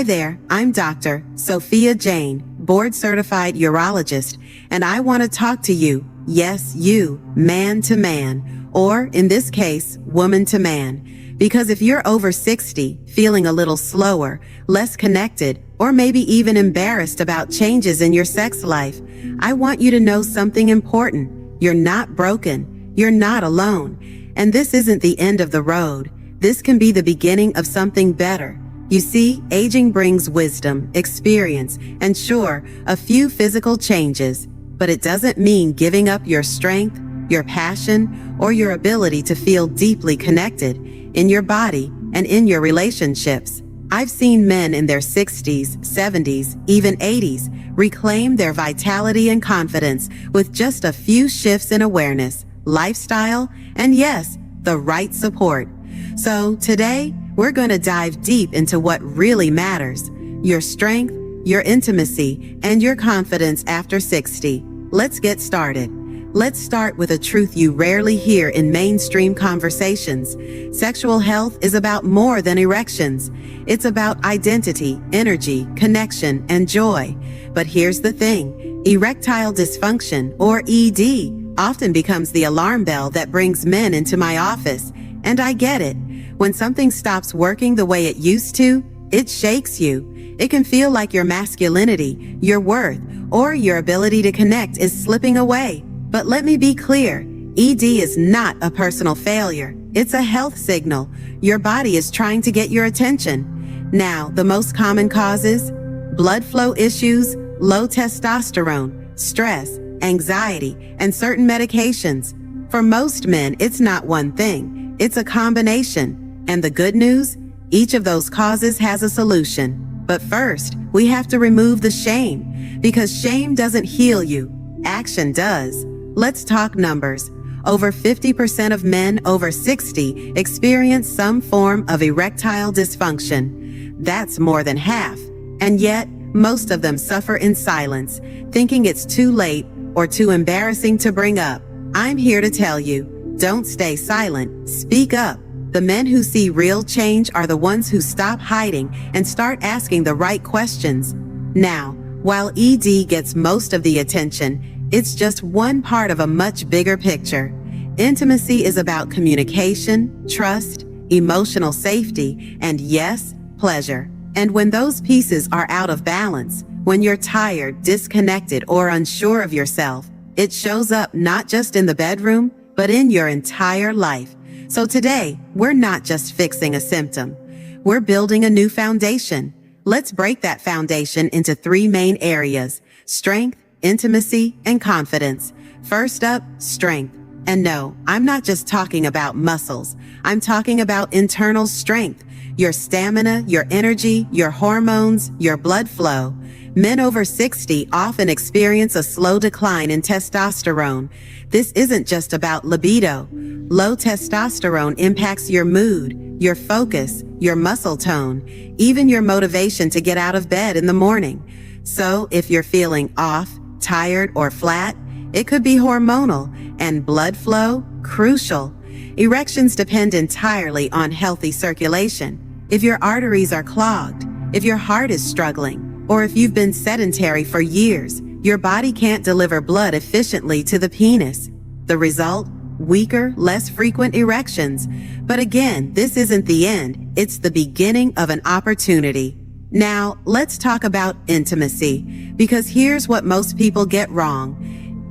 Hi there, I'm Dr. Sofia Jain, board-certified urologist, and I want to talk to you, yes, you, man to man, or in this case, woman to man. Because if you're over 60, feeling a little slower, less connected, or maybe even embarrassed about changes in your sex life, I want you to know something important. You're not broken. You're not alone. And this isn't the end of the road. This can be the beginning of something better. You see, aging brings wisdom, experience, and sure, a few physical changes, but it doesn't mean giving up your strength, your passion, or your ability to feel deeply connected in your body and in your relationships. I've seen men in their 60s, 70s, even 80s reclaim their vitality and confidence with just a few shifts in awareness, lifestyle, and yes, the right support. So today, we're going to dive deep into what really matters: your strength, your intimacy, and your confidence after 60. Let's get started. Let's start with a truth you rarely hear in mainstream conversations. Sexual health is about more than erections. It's about identity, energy, connection, and joy. But here's the thing: erectile dysfunction, or ED, often becomes the alarm bell that brings men into my office. And I get it. When something stops working the way it used to, it shakes you. It can feel like your masculinity, your worth, or your ability to connect is slipping away. But let me be clear, ED is not a personal failure. It's a health signal. Your body is trying to get your attention. Now, the most common causes: blood flow issues, low testosterone, stress, anxiety, and certain medications. For most men, it's not one thing. It's a combination. And the good news? Each of those causes has a solution. But first, we have to remove the shame, because shame doesn't heal you. Action does. Let's talk numbers. Over 50% of men over 60 experience some form of erectile dysfunction. That's more than half. And yet, most of them suffer in silence, thinking it's too late or too embarrassing to bring up. I'm here to tell you, don't stay silent. Speak up. The men who see real change are the ones who stop hiding and start asking the right questions. Now, while ED gets most of the attention, it's just one part of a much bigger picture. Intimacy is about communication, trust, emotional safety, and yes, pleasure. And when those pieces are out of balance, when you're tired, disconnected, or unsure of yourself, it shows up not just in the bedroom, but in your entire life. So today, we're not just fixing a symptom. We're building a new foundation. Let's break that foundation into three main areas: strength, intimacy, and confidence. First up, strength. And no, I'm not just talking about muscles. I'm talking about internal strength, your stamina, your energy, your hormones, your blood flow. Men over 60 often experience a slow decline in testosterone. This isn't just about libido. Low testosterone impacts your mood, your focus, your muscle tone, even your motivation to get out of bed in the morning. So if you're feeling off, tired, or flat, it could be hormonal, and blood flow, crucial. Erections depend entirely on healthy circulation. If your arteries are clogged, if your heart is struggling, or if you've been sedentary for years, your body can't deliver blood efficiently to the penis. The result? Weaker, less frequent erections. But again, this isn't the end. It's the beginning of an opportunity. Now, let's talk about intimacy, because here's what most people get wrong.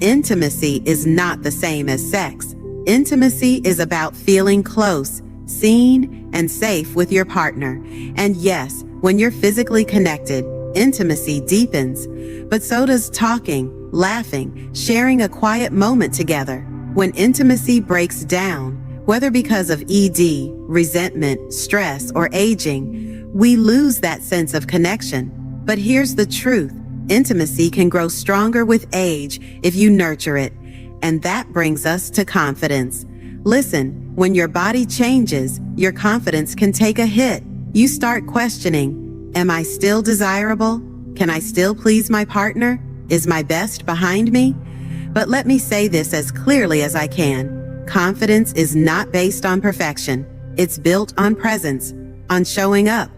Intimacy is not the same as sex. Intimacy is about feeling close, seen, and safe with your partner. And yes, when you're physically connected, intimacy deepens. But so does talking, laughing, sharing a quiet moment together. When intimacy breaks down, whether because of ED, resentment, stress, or aging, we lose that sense of connection. But here's the truth. Intimacy can grow stronger with age if you nurture it. And that brings us to confidence. Listen, when your body changes, your confidence can take a hit. You start questioning, am I still desirable? Can I still please my partner? Is my best behind me? But let me say this as clearly as I can. Confidence is not based on perfection. It's built on presence, on showing up,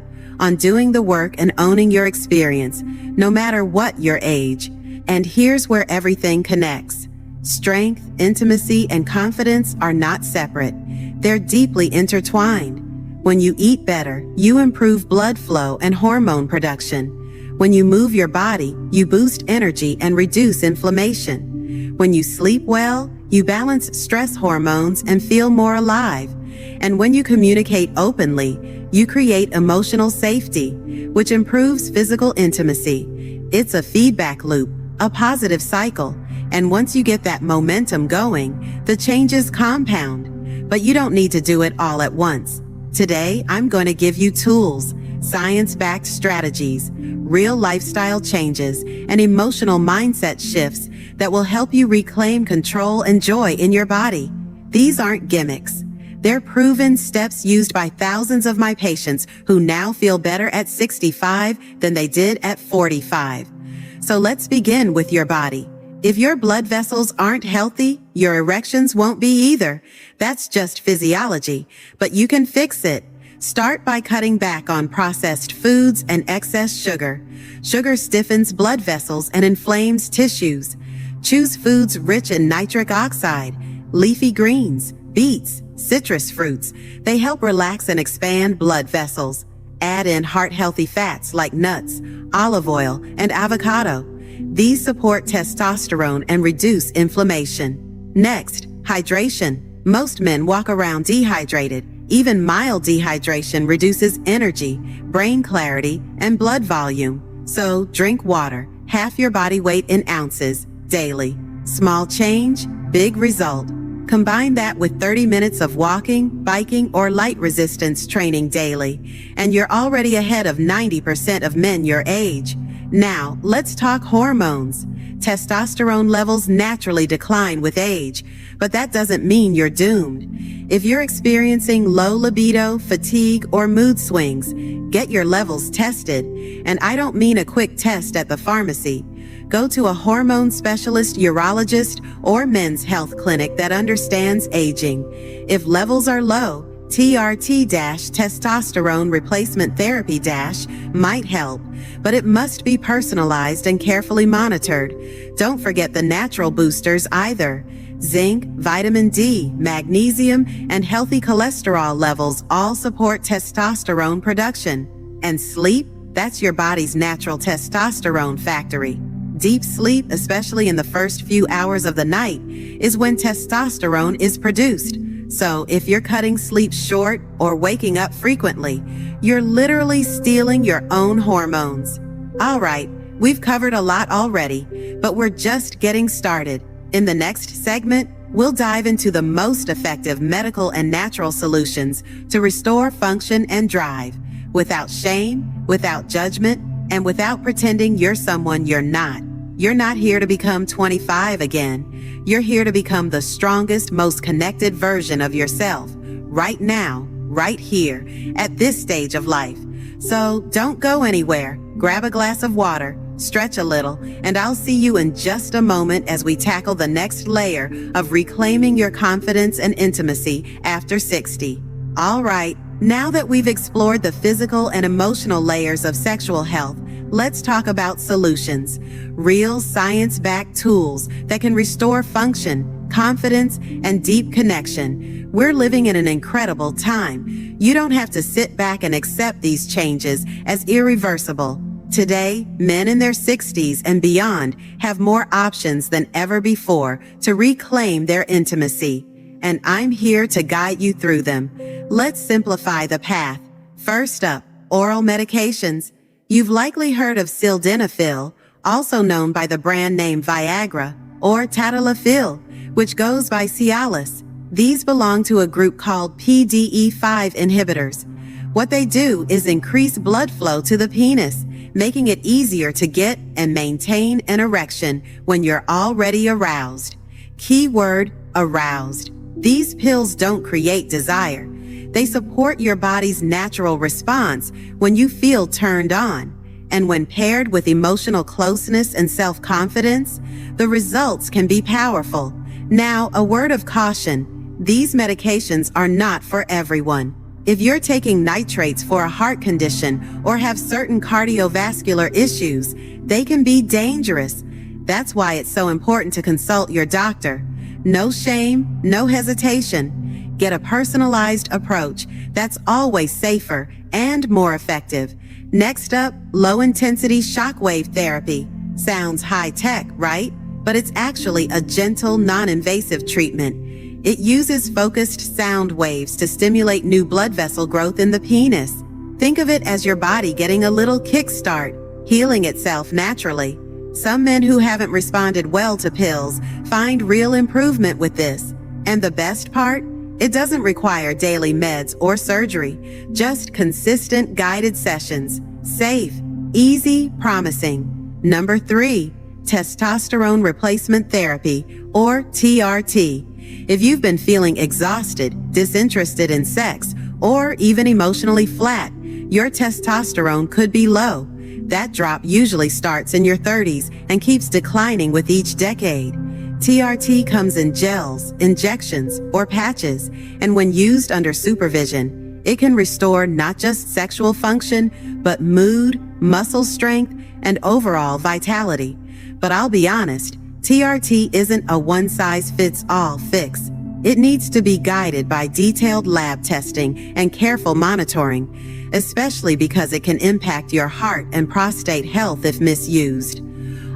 on doing the work and owning your experience, no matter what your age. And here's where everything connects. Strength, intimacy, and confidence are not separate. They're deeply intertwined. When you eat better, you improve blood flow and hormone production. When you move your body, you boost energy and reduce inflammation. When you sleep well, you balance stress hormones and feel more alive. And when you communicate openly, you create emotional safety, which improves physical intimacy. It's a feedback loop, a positive cycle. And once you get that momentum going, the changes compound. But you don't need to do it all at once. Today, I'm going to give you tools, science-backed strategies, real lifestyle changes, and emotional mindset shifts that will help you reclaim control and joy in your body. These aren't gimmicks. They're proven steps used by thousands of my patients who now feel better at 65 than they did at 45. So let's begin with your body. If your blood vessels aren't healthy, your erections won't be either. That's just physiology, but you can fix it. Start by cutting back on processed foods and excess sugar. Sugar stiffens blood vessels and inflames tissues. Choose foods rich in nitric oxide, leafy greens, beets, citrus fruits. They help relax and expand blood vessels. Add in heart-healthy fats like nuts, olive oil, and avocado. These support testosterone and reduce inflammation. Next, hydration. Most men walk around dehydrated. Even mild dehydration reduces energy, brain clarity, and blood volume. So drink water, half your body weight in ounces, daily. Small change, big result. Combine that with 30 minutes of walking, biking, or light resistance training daily, and you're already ahead of 90% of men your age. Now, let's talk hormones. Testosterone levels naturally decline with age, but that doesn't mean you're doomed. If you're experiencing low libido, fatigue, or mood swings, get your levels tested. And I don't mean a quick test at the pharmacy. Go to a hormone specialist, urologist, or men's health clinic that understands aging. If levels are low, TRT-testosterone replacement therapy might help, but it must be personalized and carefully monitored. Don't forget the natural boosters either. Zinc, vitamin D, magnesium, and healthy cholesterol levels all support testosterone production. And sleep, that's your body's natural testosterone factory. Deep sleep, especially in the first few hours of the night, is when testosterone is produced. So if you're cutting sleep short or waking up frequently, you're literally stealing your own hormones. All right, we've covered a lot already, but we're just getting started. In the next segment, we'll dive into the most effective medical and natural solutions to restore function and drive, without shame, without judgment, and without pretending you're someone you're not. You're not here to become 25 again. You're here to become the strongest, most connected version of yourself, right now, right here, at this stage of life. So don't go anywhere. Grab a glass of water, stretch a little, and I'll see you in just a moment as we tackle the next layer of reclaiming your confidence and intimacy after 60. All right, now that we've explored the physical and emotional layers of sexual health, let's talk about solutions. Real science-backed tools that can restore function, confidence, and deep connection. We're living in an incredible time. You don't have to sit back and accept these changes as irreversible. Today, men in their 60s and beyond have more options than ever before to reclaim their intimacy. And I'm here to guide you through them. Let's simplify the path. First up, oral medications. You've likely heard of sildenafil, also known by the brand name Viagra, or tadalafil, which goes by Cialis. These belong to a group called PDE5 inhibitors. What they do is increase blood flow to the penis, making it easier to get and maintain an erection when you're already aroused. Keyword, aroused. These pills don't create desire. They support your body's natural response when you feel turned on. And when paired with emotional closeness and self-confidence, the results can be powerful. Now, a word of caution. These medications are not for everyone. If you're taking nitrates for a heart condition or have certain cardiovascular issues, they can be dangerous. That's why it's so important to consult your doctor. No shame, no hesitation. Get a personalized approach that's always safer and more effective. Next up, low-intensity shockwave therapy. Sounds high-tech, right? But it's actually a gentle, non-invasive treatment. It uses focused sound waves to stimulate new blood vessel growth in the penis. Think of it as your body getting a little kickstart, healing itself naturally. Some men who haven't responded well to pills find real improvement with this. And the best part? It doesn't require daily meds or surgery, just consistent guided sessions. Safe, easy, promising. Number 3, testosterone replacement therapy, or TRT. If you've been feeling exhausted, disinterested in sex, or even emotionally flat, your testosterone could be low. That drop usually starts in your 30s and keeps declining with each decade. TRT comes in gels, injections, or patches, and when used under supervision, it can restore not just sexual function, but mood, muscle strength, and overall vitality. But I'll be honest, TRT isn't a one-size-fits-all fix. It needs to be guided by detailed lab testing and careful monitoring, especially because it can impact your heart and prostate health if misused.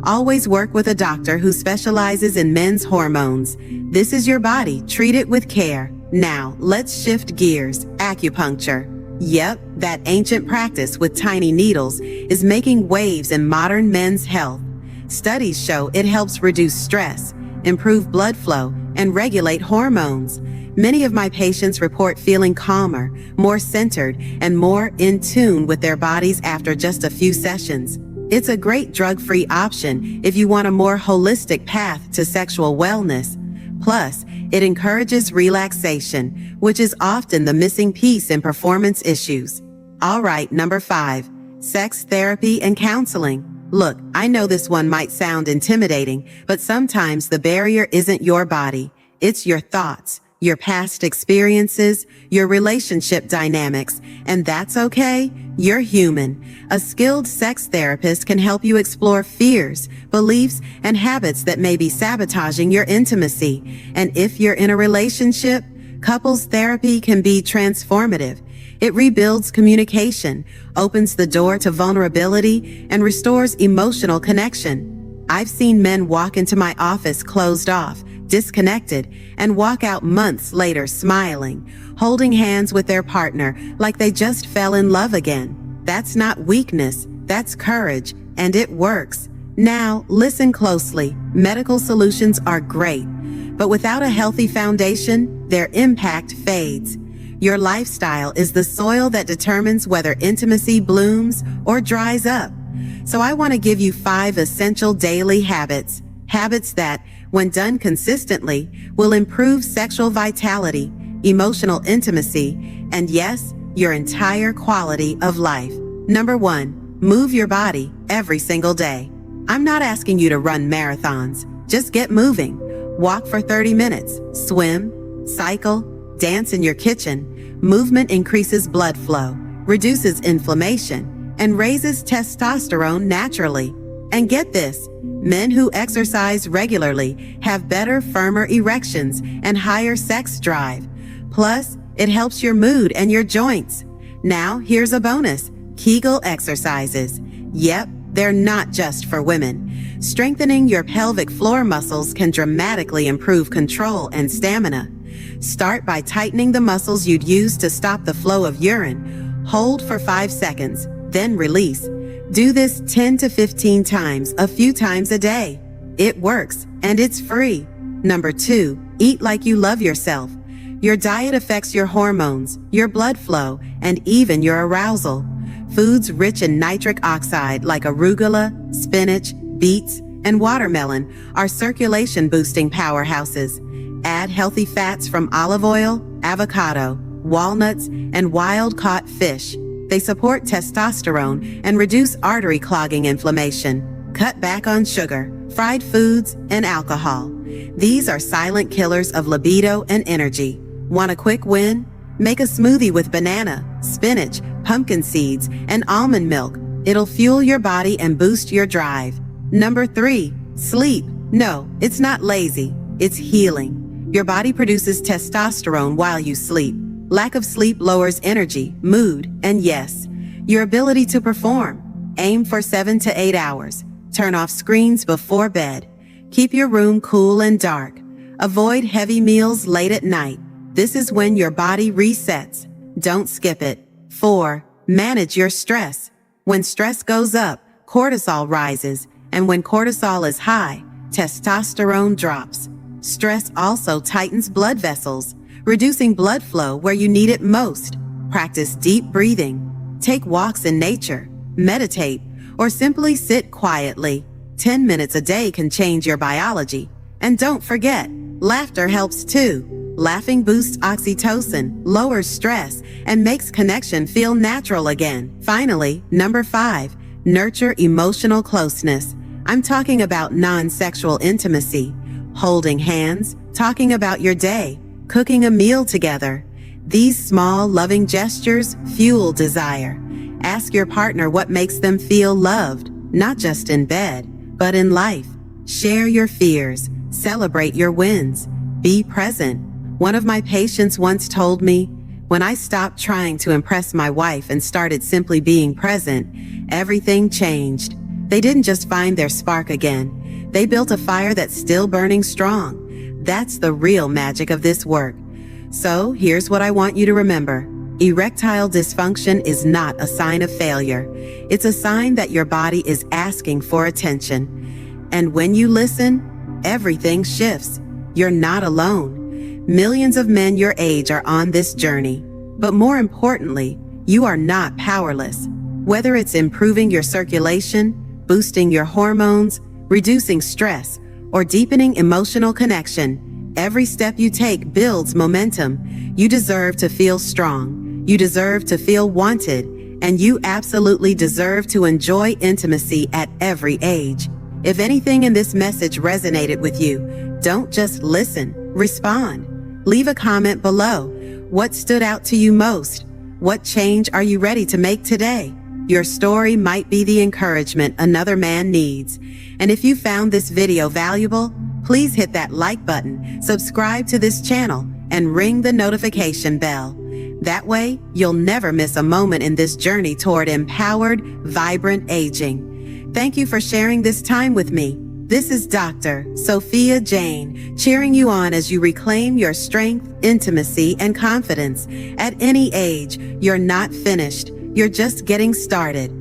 Always work with a doctor who specializes in men's hormones. This is your body. Treat it with care. Now, let's shift gears. Acupuncture. Yep, that ancient practice with tiny needles is making waves in modern men's health. Studies show it helps reduce stress, improve blood flow, and regulate hormones. Many of my patients report feeling calmer, more centered, and more in tune with their bodies after just a few sessions. It's a great drug-free option if you want a more holistic path to sexual wellness. Plus, it encourages relaxation, which is often the missing piece in performance issues. All right, number 5, sex therapy and counseling. Look, I know this one might sound intimidating, but sometimes the barrier isn't your body. It's your thoughts, your past experiences, your relationship dynamics, and that's okay. You're human. A skilled sex therapist can help you explore fears, beliefs, and habits that may be sabotaging your intimacy. And if you're in a relationship, couples therapy can be transformative. It rebuilds communication, opens the door to vulnerability, and restores emotional connection. I've seen men walk into my office closed off, disconnected, and walk out months later smiling, holding hands with their partner like they just fell in love again. That's not weakness, that's courage, and it works. Now, listen closely. Medical solutions are great, but without a healthy foundation, their impact fades. Your lifestyle is the soil that determines whether intimacy blooms or dries up. So I want to give you 5 essential daily habits. Habits that, when done consistently, will improve sexual vitality, emotional intimacy, and yes, your entire quality of life. Number 1, move your body every single day. I'm not asking you to run marathons. Just get moving. Walk for 30 minutes, swim, cycle, dance in your kitchen. Movement increases blood flow, reduces inflammation, and raises testosterone naturally. And get this, men who exercise regularly have better, firmer erections and higher sex drive. Plus, it helps your mood and your joints. Now, here's a bonus, Kegel exercises. Yep, they're not just for women. Strengthening your pelvic floor muscles can dramatically improve control and stamina. Start by tightening the muscles you'd use to stop the flow of urine. Hold for 5 seconds, then release. Do this 10 to 15 times, a few times a day. It works, and it's free. Number 2, eat like you love yourself. Your diet affects your hormones, your blood flow, and even your arousal. Foods rich in nitric oxide like arugula, spinach, beets, and watermelon are circulation-boosting powerhouses. Add healthy fats from olive oil, avocado, walnuts, and wild-caught fish. They support testosterone and reduce artery clogging inflammation. Cut back on sugar, fried foods, and alcohol. These are silent killers of libido and energy. Want a quick win? Make a smoothie with banana, spinach, pumpkin seeds, and almond milk. It'll fuel your body and boost your drive. Number 3, sleep. No, it's not lazy. It's healing. Your body produces testosterone while you sleep. Lack of sleep lowers energy, mood, and yes, your ability to perform. Aim for 7 to 8 hours. Turn off screens before bed. Keep your room cool and dark. Avoid heavy meals late at night. This is when your body resets. Don't skip it. 4, manage your stress. When stress goes up, cortisol rises, and when cortisol is high, testosterone drops. Stress also tightens blood vessels, reducing blood flow where you need it most. Practice deep breathing. Take walks in nature. Meditate, or simply sit quietly. 10 minutes a day can change your biology. And don't forget, laughter helps too. Laughing boosts oxytocin, lowers stress, and makes connection feel natural again. Finally, number 5, nurture emotional closeness. I'm talking about non-sexual intimacy. Holding hands, talking about your day, cooking a meal together. These small, loving gestures fuel desire. Ask your partner what makes them feel loved, not just in bed, but in life. Share your fears, celebrate your wins, be present. One of my patients once told me, when I stopped trying to impress my wife and started simply being present, everything changed. They didn't just find their spark again. They built a fire that's still burning strong. That's the real magic of this work. So here's what I want you to remember. Erectile dysfunction is not a sign of failure. It's a sign that your body is asking for attention. And when you listen, everything shifts. You're not alone. Millions of men your age are on this journey. But more importantly, you are not powerless. Whether it's improving your circulation, boosting your hormones, reducing stress, or deepening emotional connection, every step you take builds momentum. You deserve to feel strong. You deserve to feel wanted, and you absolutely deserve to enjoy intimacy at every age. If anything in this message resonated with you, don't just listen, respond. Leave a comment below. What stood out to you most? What change are you ready to make today? Your story might be the encouragement another man needs. And if you found this video valuable, please hit that like button, subscribe to this channel, and ring the notification bell. That way, you'll never miss a moment in this journey toward empowered, vibrant aging. Thank you for sharing this time with me. This is Dr. Sofia Jain, cheering you on as you reclaim your strength, intimacy, and confidence. At any age, you're not finished. You're just getting started.